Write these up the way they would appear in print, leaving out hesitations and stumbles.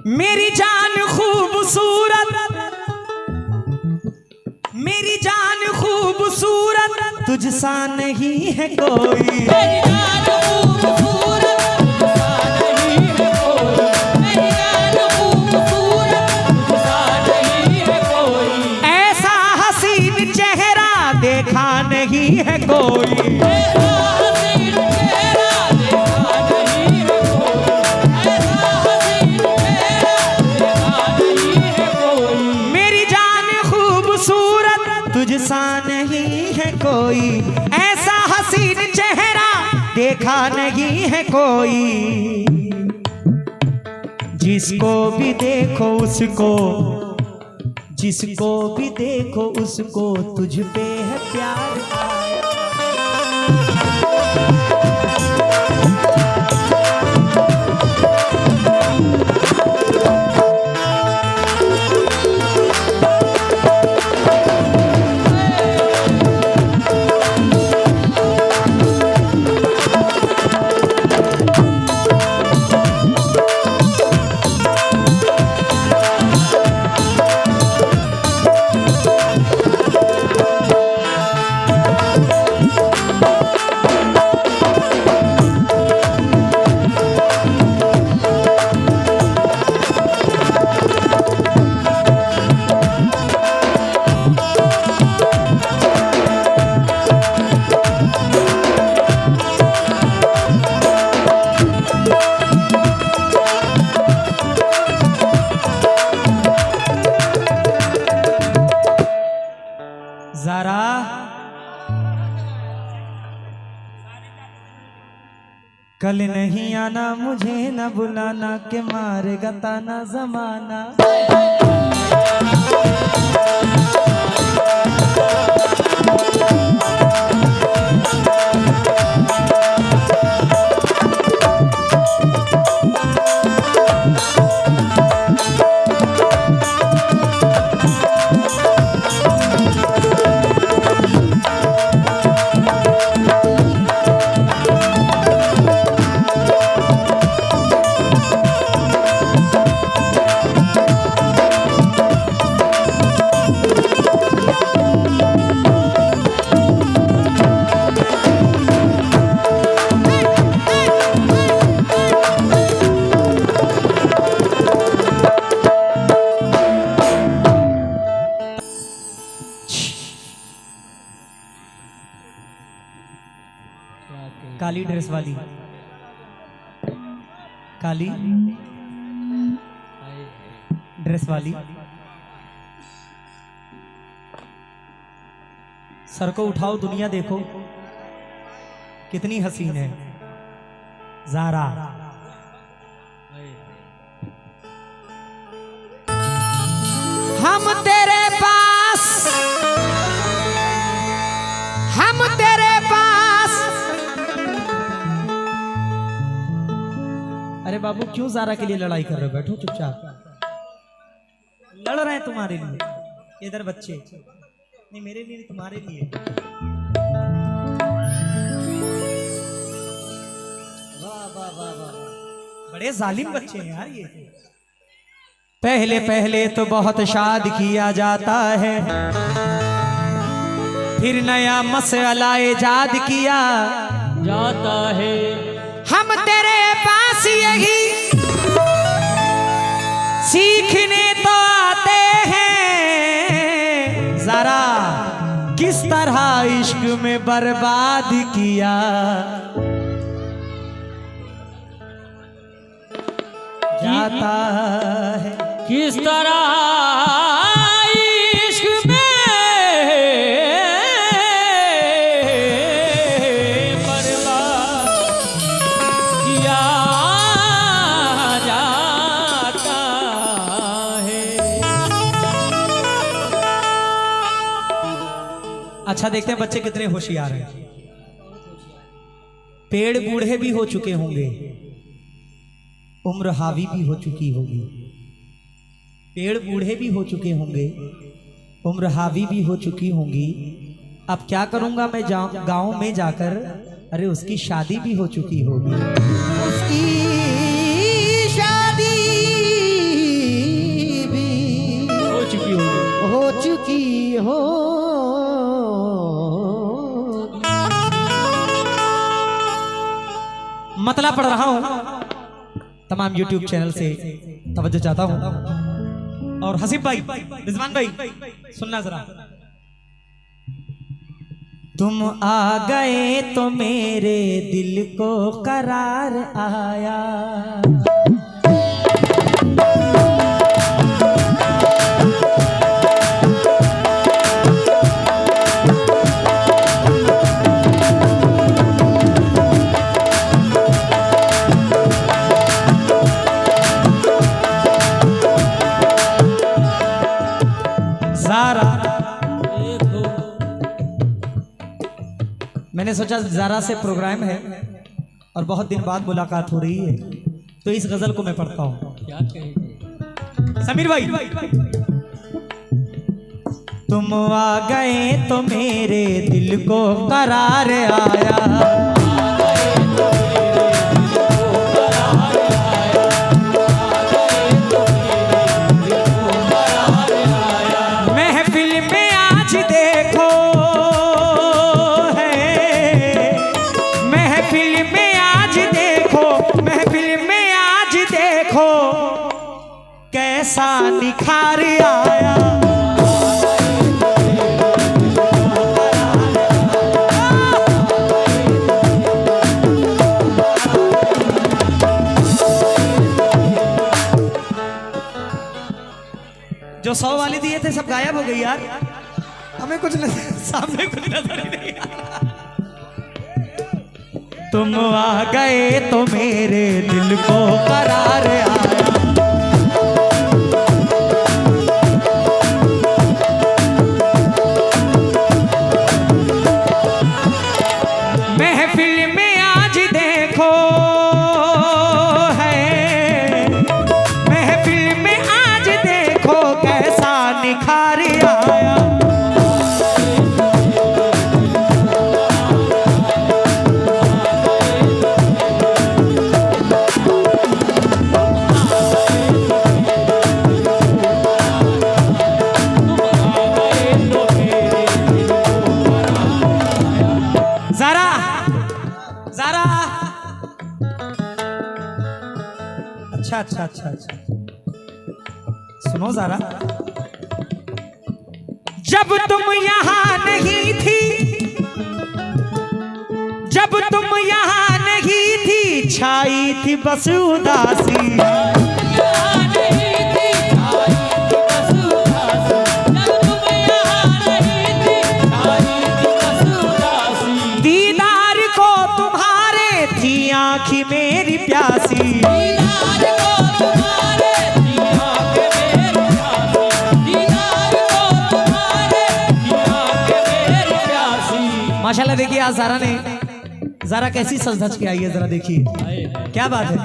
मेरी जान खूबसूरत, मेरी जान खूबसूरत, तुझसा नहीं है कोई। मेरी जान खूबसूरत, तुझसा नहीं है कोई। मेरी जान खूबसूरत, तुझसा नहीं है कोई। ऐसा हसीन चेहरा देखा नहीं है कोई। ऐसा हसीन चेहरा देखा नहीं है कोई। ऐसा हसीन चेहरा देखा नहीं है कोई। मेरी जान खूबसूरत, तुझसा नहीं है कोई। ऐसा हसीन चेहरा देखा नहीं है कोई। जिसको भी देखो उसको, जिसको भी देखो उसको तुझ पे है प्यार आया। ज़रा कल नहीं आना, मुझे न बुलाना, के मारेगा ताना जमाना। काली ड्रेस वाली, काली ड्रेस वाली, सर को उठाओ, दुनिया देखो कितनी हसीन है ज़ारा। हम तेरे पास, हम तेरे पास। अरे बाबू क्यों ज़ारा के लिए लड़ाई कर रहे हो? बैठो चुपचाप। लड़ रहे हैं तुम्हारे लिए, इधर बच्चे नहीं, मेरे लिए नहीं, तुम्हारे लिए। वाह वाह वाह वाह, बड़े जालिम बच्चे हैं यार ये। पहले पहले तो बहुत शाद किया जाता है, फिर नया मसला इजाद किया जाता है। हम तेरे पास यही सीखने तो आते हैं, जरा किस तरह इश्क में बर्बाद किया जाता है। किस तरह इश्क में अच्छा देखते हैं बच्चे कितने होशियार हैं। पेड़ बूढ़े भी हो चुके होंगे, उम्र हावी भी हो चुकी होगी। पेड़ बूढ़े भी हो चुके होंगे, उम्र हावी भी हो चुकी होंगी। अब क्या करूंगा मैं, गांव में जाकर, अरे उसकी शादी भी हो चुकी होगी, उसकी शादी मतला पढ़ रहा हूं तमाम YouTube चैनल से तवज्जो चाहता हूं। और हसीब भाई, रिजवान भाई, सुनना जरा। तुम आ गए तो मेरे दिल को करार आया, मैंने सोचा ज़ारा से प्रोग्राम है और बहुत दिन बाद मुलाकात हो रही है तो इस गजल को मैं पढ़ता हूँ। क्या कहेंगे समीर भाई, तुम आ गए तो मेरे दिल को करार आया, महफिल में आज देखो, महफिल में आज देखो, महफिल में आज देखो कैसा निखार आया। जो 100 वाली दिए थे सब गायब हो गई यार, हमें कुछ सामने कुछ नजर ही नहीं आ रहा। तुम आ गए तो मेरे दिल को करार आया, महफिल में आज देखो है, महफिल में आज देखो कैसा निखार आया। ज़ारा, ज़ारा, अच्छा अच्छा अच्छा अच्छा, सुनो ज़ारा, जब तुम यहाँ नहीं थी, जब तुम यहाँ नहीं थी, छाई थी बस उदासी, दीदार को तुम्हारे थी आँखी मेरी प्यासी, माशाल्लाह। देखिए आज ज़ारा ने, ज़ारा कैसी सज धज के आई है, जरा देखिए क्या बात है।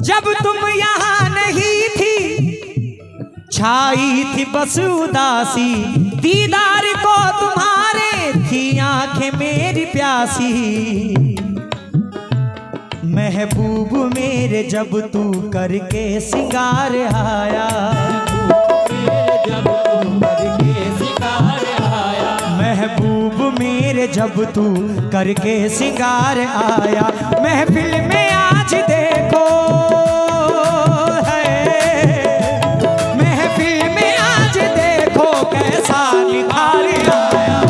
जब तुम यहाँ नहीं थी, छाई थी बस उदासी, दीदार को तुम्हारे थी आंखें मेरी प्यासी, महबूब मेरे जब तू करके सिंगार आया, महबूब मेरे जब तू करके सिंगार आया, महफिल में आज देखो है, महफिल में आज देखो कैसा निखार आया।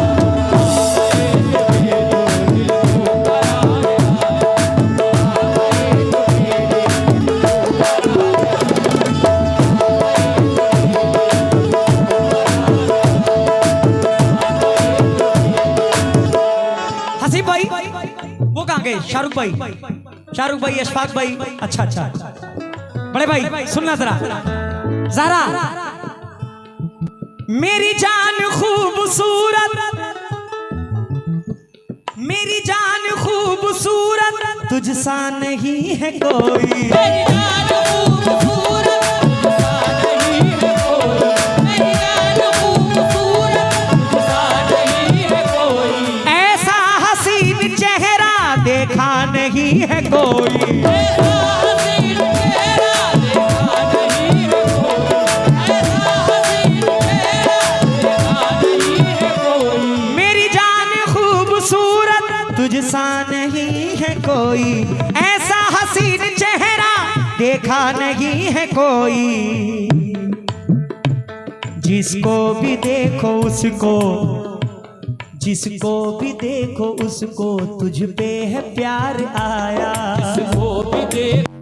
हसीब भाई वो कहाँ गए? शाहरुख भाई, शाहरुख भाई, अशफाक भाई, अच्छा अच्छा, बड़े भाई सुनना जरा। ज़ारा, मेरी जान खूबसूरत, मेरी जान खूबसूरत, तुझसा नहीं है कोई, ऐसा हसीन चेहरा देखा नहीं है कोई, मेरी जान खूबसूरत, तुझसा नहीं है कोई। देखा नहीं है कोई, जिसको भी देखो उसको, जिसको भी देखो उसको तुझ पे है प्यार आया। जिसको भी देख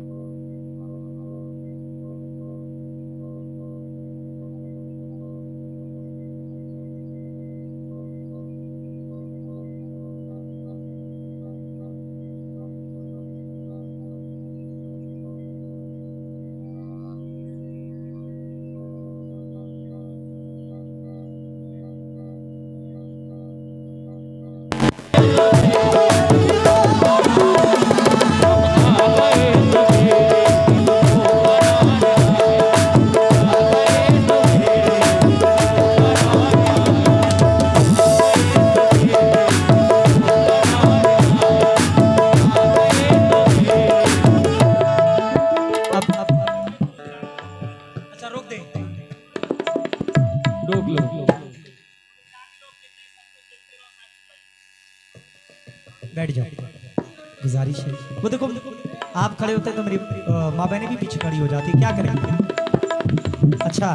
रोक लो। बैठ जाओ, गुजारिश है। वो देखो आप खड़े होते तो मेरी माँ बहनें भी पीछे खड़ी हो जाती, क्या करें। अच्छा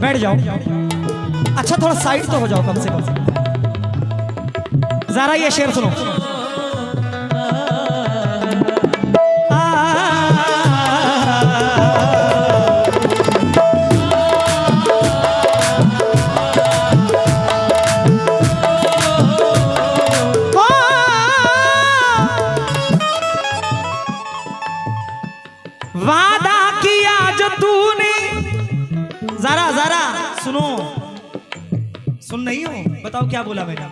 बैठ जाओ। अच्छा थोड़ा साइड तो हो जाओ कम से कम। जरा ये शेर सुनो। वादा किया जो तूने, जरा जरा सुनो, सुन नहीं हो, बताओ क्या बोला मैंने।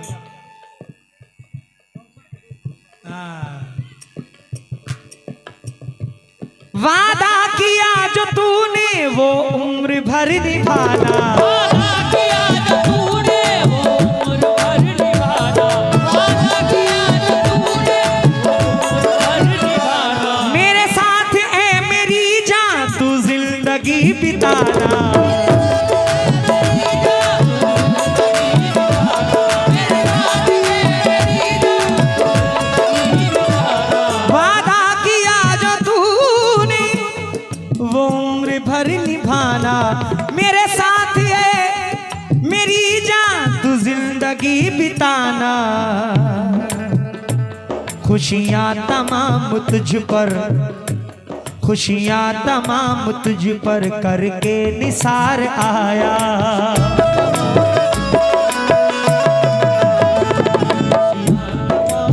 वादा किया जो तूने वो उम्र भर निभाना, वादा किया जो तूने वो उम्र भर निभाना, वादा किया जो तूने वो उम्र भर निभाना। मेरे साथ ऐ मेरी जान तू जिंदगी बिताना, निभाना मेरे साथ है मेरी जान तू जिंदगी बिताना। खुशियां तमाम तुझ पर, खुशियां तमाम तुझ पर करके निसार आया।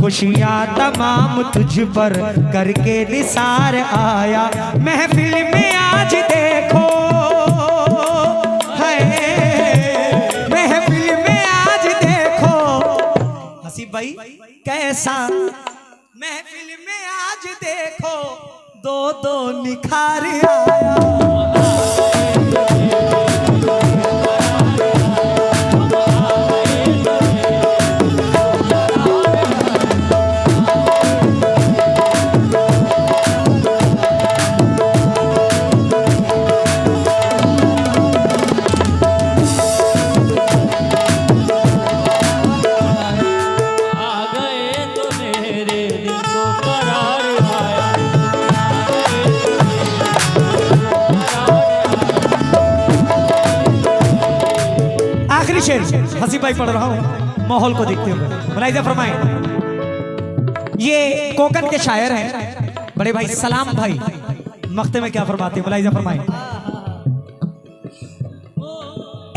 खुशियां तमाम तुझ पर करके निसार आया। महफिल में आज देखो है, महफिल में आज देखो हसीब भाई कैसा, महफिल में आज देखो दो दो निखार आया। हसीब भाई पढ़ रहा हूँ माहौल को देखते हुए। मुलाहिजा फरमाएं, ये कोकन के शायर हैं बड़े भाई सलाम भाई, मख्ते में क्या फरमाते हैं। मुलाहिजा फरमाएं,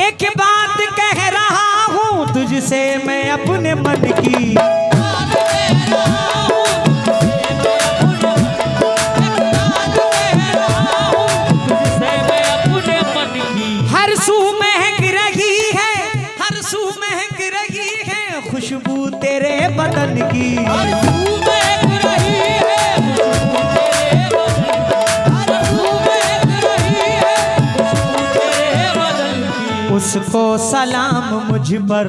एक बात कह रहा हूँ तुझसे मैं अपने मन की, हर सू महक रही है, हर सू महक रही है खुशबू तेरे बदन की, हर सू महक रही है खुशबू तेरे बदन की। उसको सलाम मुझ पर,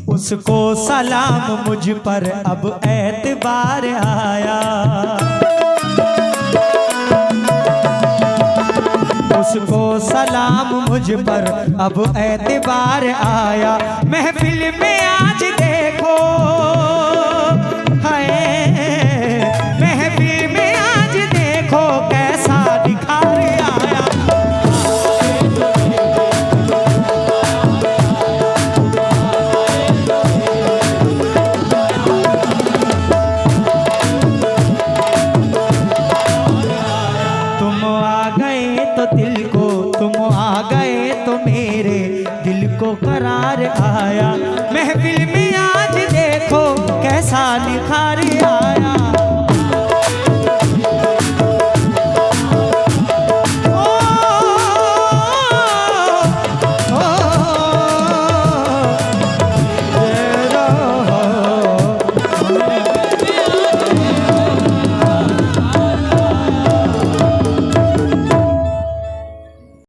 उसको सलाम मुझ पर अब एतबार आया। उसको सलाम मुझ पर अब एतबार आया। महफिल में आज देखो है, महफिल में आज देखो कैसा निखार आया। तुम आ गए तो दिल को, तुम आ गए तो मेरे दिल को करार आया। महफिल में आज देखो कैसा निखार आया।